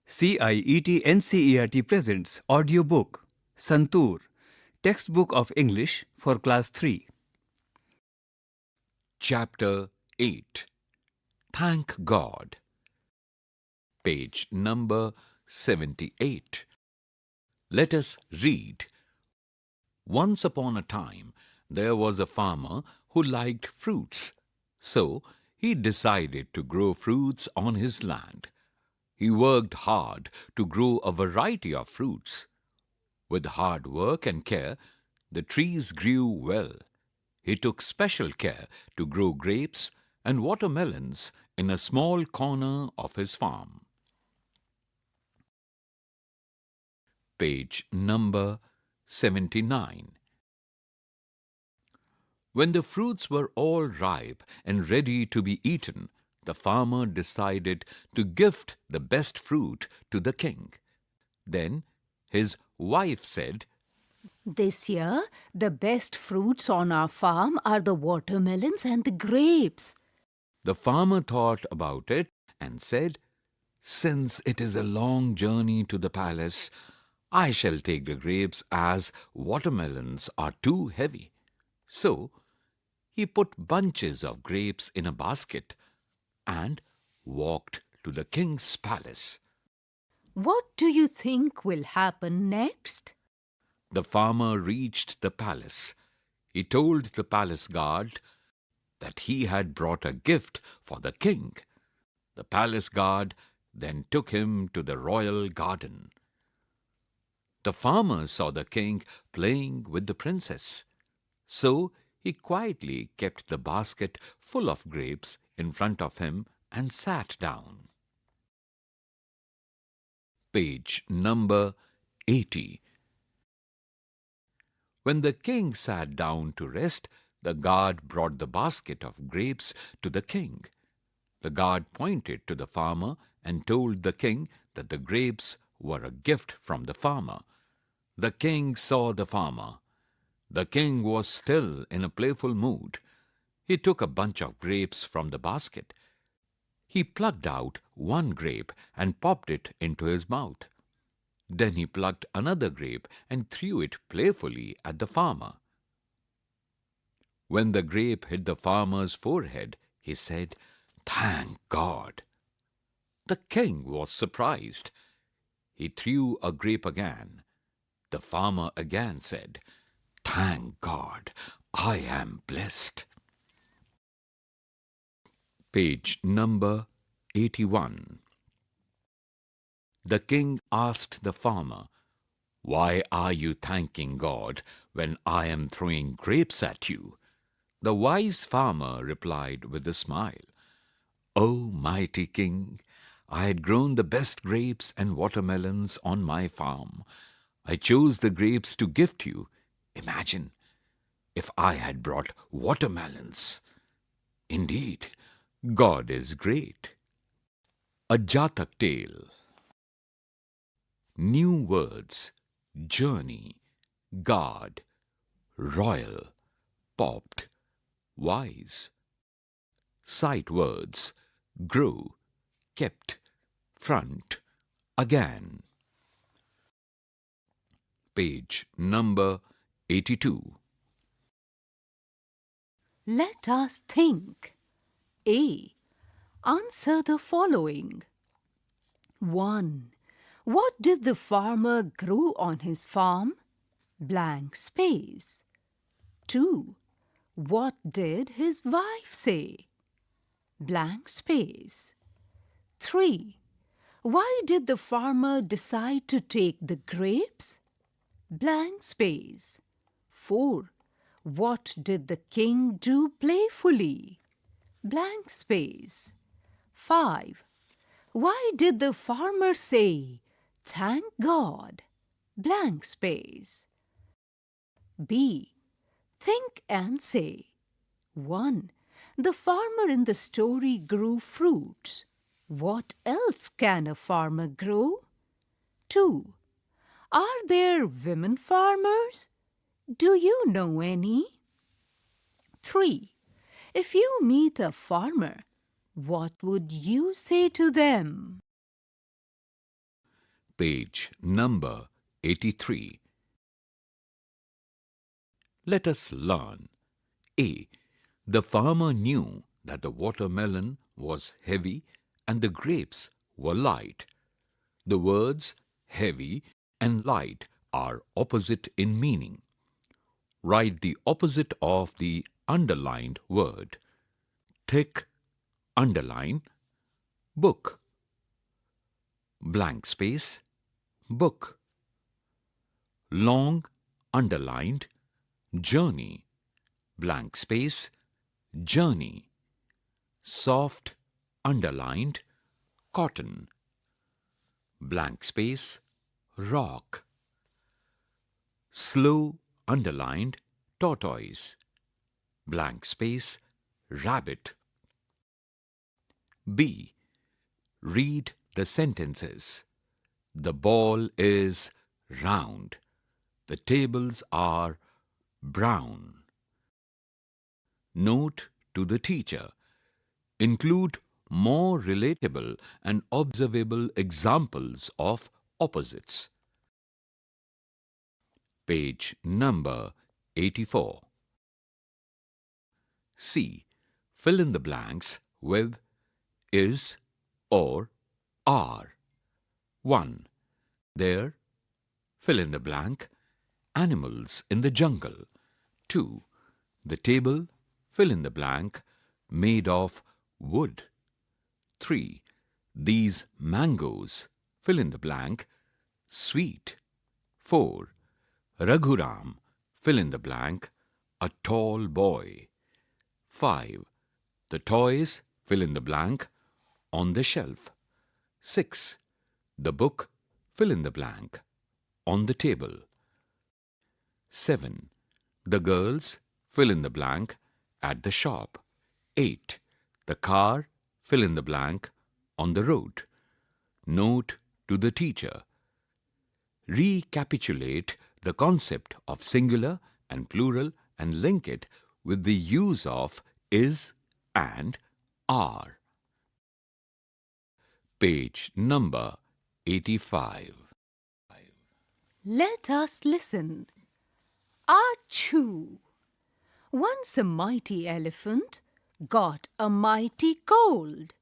CIET NCERT presents audiobook Santur, Textbook of English for Class 3. Chapter 8 Thank God. Page number 78. Let us read. Once upon a time, there was a farmer who liked fruits. So, he decided to grow fruits on his land. He worked hard to grow a variety of fruits. With hard work and care, the trees grew well. He took special care to grow grapes and watermelons in a small corner of his farm. Page number 79. When the fruits were all ripe and ready to be eaten, the farmer decided to gift the best fruit to the king. Then his wife said, "This year, the best fruits on our farm are the watermelons and the grapes." The farmer thought about it and said, "Since it is a long journey to the palace, I shall take the grapes as watermelons are too heavy." So he put bunches of grapes in a basket and walked to the king's palace. What do you think will happen next? The farmer reached the palace. He told the palace guard that he had brought a gift for the king. The palace guard then took him to the royal garden. The farmer saw the king playing with the princess. So he quietly kept the basket full of grapes in front of him and sat down. Page number 80. When the king sat down to rest, the guard brought the basket of grapes to the king. The guard pointed to the farmer and told the king that the grapes were a gift from the farmer. The king saw the farmer. The king was still in a playful mood. He took a bunch of grapes from the basket. He plucked out one grape and popped it into his mouth. Then he plucked another grape and threw it playfully at the farmer. When the grape hit the farmer's forehead, he said, "Thank God." The king was surprised. He threw a grape again. The farmer again said, "Thank God, I am blessed." Page number 81. The king asked the farmer, "Why are you thanking God when I am throwing grapes at you?" The wise farmer replied with a smile, "O mighty king, I had grown the best grapes and watermelons on my farm. I chose the grapes to gift you. Imagine if I had brought watermelons. Indeed, God is great." A Jatak Tale. New words: journey, guard, royal, popped, wise. Sight words: grow, kept, front, again. Page number 82. Let us think. A. Answer the following. 1. What did the farmer grow on his farm? Blank space. 2. What did his wife say? Blank space. 3. Why did the farmer decide to take the grapes? Blank space. 4. What did the king do playfully? Blank space. 5. Why did the farmer say, "Thank God"? Blank space. B. Think and say. 1. The farmer in the story grew fruits. What else can a farmer grow? 2. Are there women farmers? Do you know any? 3. If you meet a farmer, what would you say to them? Page number 83. Let us learn. A. The farmer knew that the watermelon was heavy and the grapes were light. The words heavy and light are opposite in meaning. Write the opposite of the underlined word. Thick, underline, book. Blank space, book. Long, underlined, journey. Blank space, journey. Soft, underlined, cotton. Blank space, rock. Slow, underlined, tortoise. Blank space, rabbit. B. Read the sentences. The ball is round. The tables are brown. Note to the teacher. Include more relatable and observable examples of opposites. Page number 84. C. Fill in the blanks with is or are. 1. There, fill in the blank, animals in the jungle. 2. The table, fill in the blank, made of wood. 3. These mangoes, fill in the blank, sweet. 4. Raghuram, fill in the blank, a tall boy. 5. The toys, fill in the blank, on the shelf. 6. The book, fill in the blank, on the table. 7. The girls, fill in the blank, at the shop. 8. The car, fill in the blank, on the road. Note to the teacher. Recapitulate the concept of singular and plural and link it with the use of is and are. Page number 85. Let us listen. Achoo! Once a mighty elephant got a mighty cold.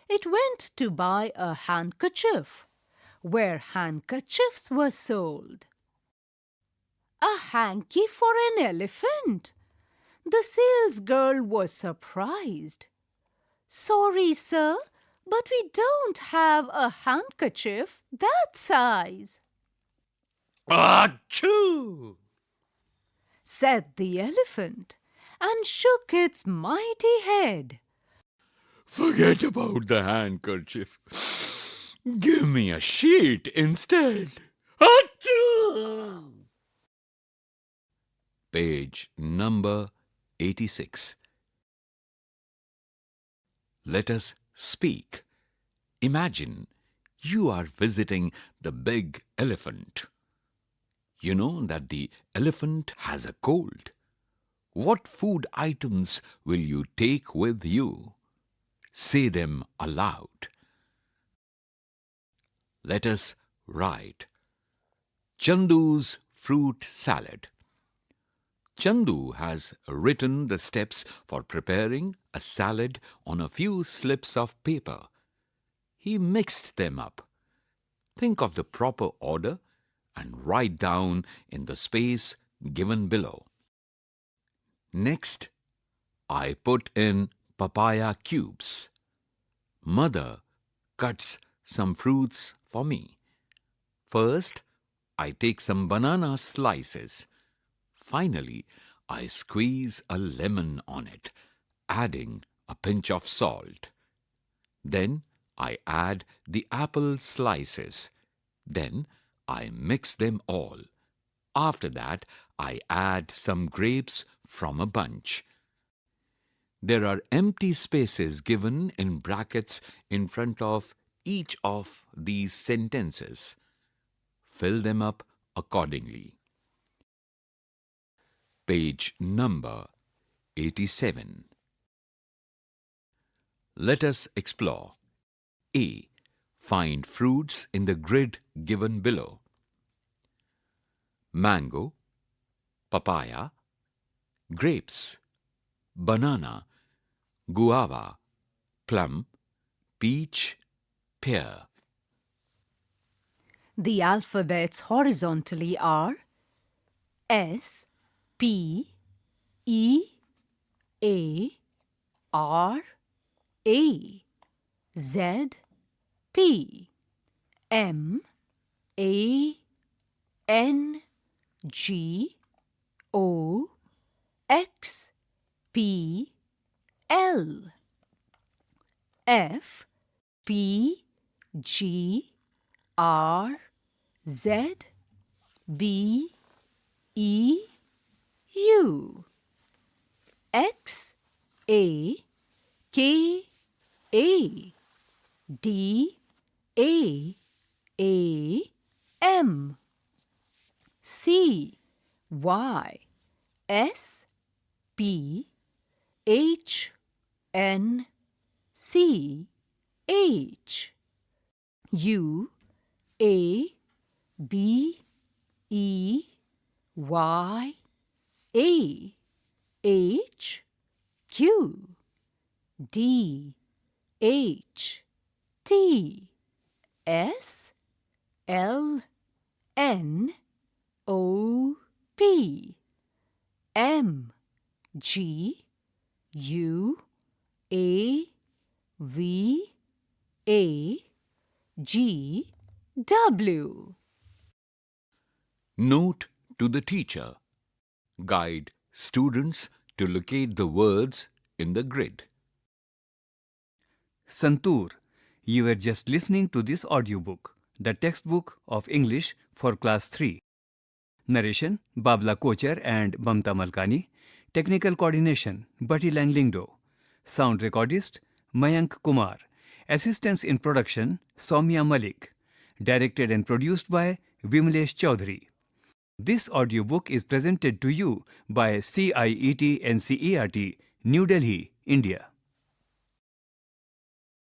It went to buy a handkerchief where handkerchiefs were sold. A hanky for an elephant? The salesgirl was surprised. Sorry, sir, but we don't have a handkerchief that size, Achoo! said the elephant, and shook its mighty head. Forget about the handkerchief. Give me a sheet instead. Achoo! Page number 86. Let us speak. Imagine you are visiting the big elephant. You know that the elephant has a cold. What food items will you take with you? Say them aloud. Let us write. Chandu's fruit salad. Chandu has written the steps for preparing a salad on a few slips of paper. He mixed them up. Think of the proper order and write down in the space given below. Next, I put in papaya cubes. Mother cuts some fruits for me. First, I take some banana slices. Finally, I squeeze a lemon on it, adding a pinch of salt. Then I add the apple slices. Then I mix them all. After that, I add some grapes from a bunch. There are empty spaces given in brackets in front of each of these sentences. Fill them up accordingly. Page number 87. Let us explore. A. Find fruits in the grid given below. Mango, papaya, grapes, banana, guava, plum, peach, pear. The alphabets horizontally are S, P, E, A, R, A, Z, P, M, A, N, G, O, X, P, L, F, P, G, R, Z, B, E, U, X, A, K, A, D, A, M, C, Y, S, P, H, N, C, H, U, A, B, E, Y, A, H, Q, D, H, T, S, L, N, O, P, M, G, U, A, V, A, G, W. Note to the teacher. Guide students to locate the words in the grid. Santur, you were just listening to this audiobook, the textbook of English for Class 3. Narration, Babla Kochar and Mamta Malkani. Technical coordination, Bati Langlingdo. Sound recordist, Mayank Kumar. Assistance in production, Soumya Malik. Directed and produced by Vimlesh Chaudhary. This audiobook is presented to you by CIET NCERT, New Delhi, India.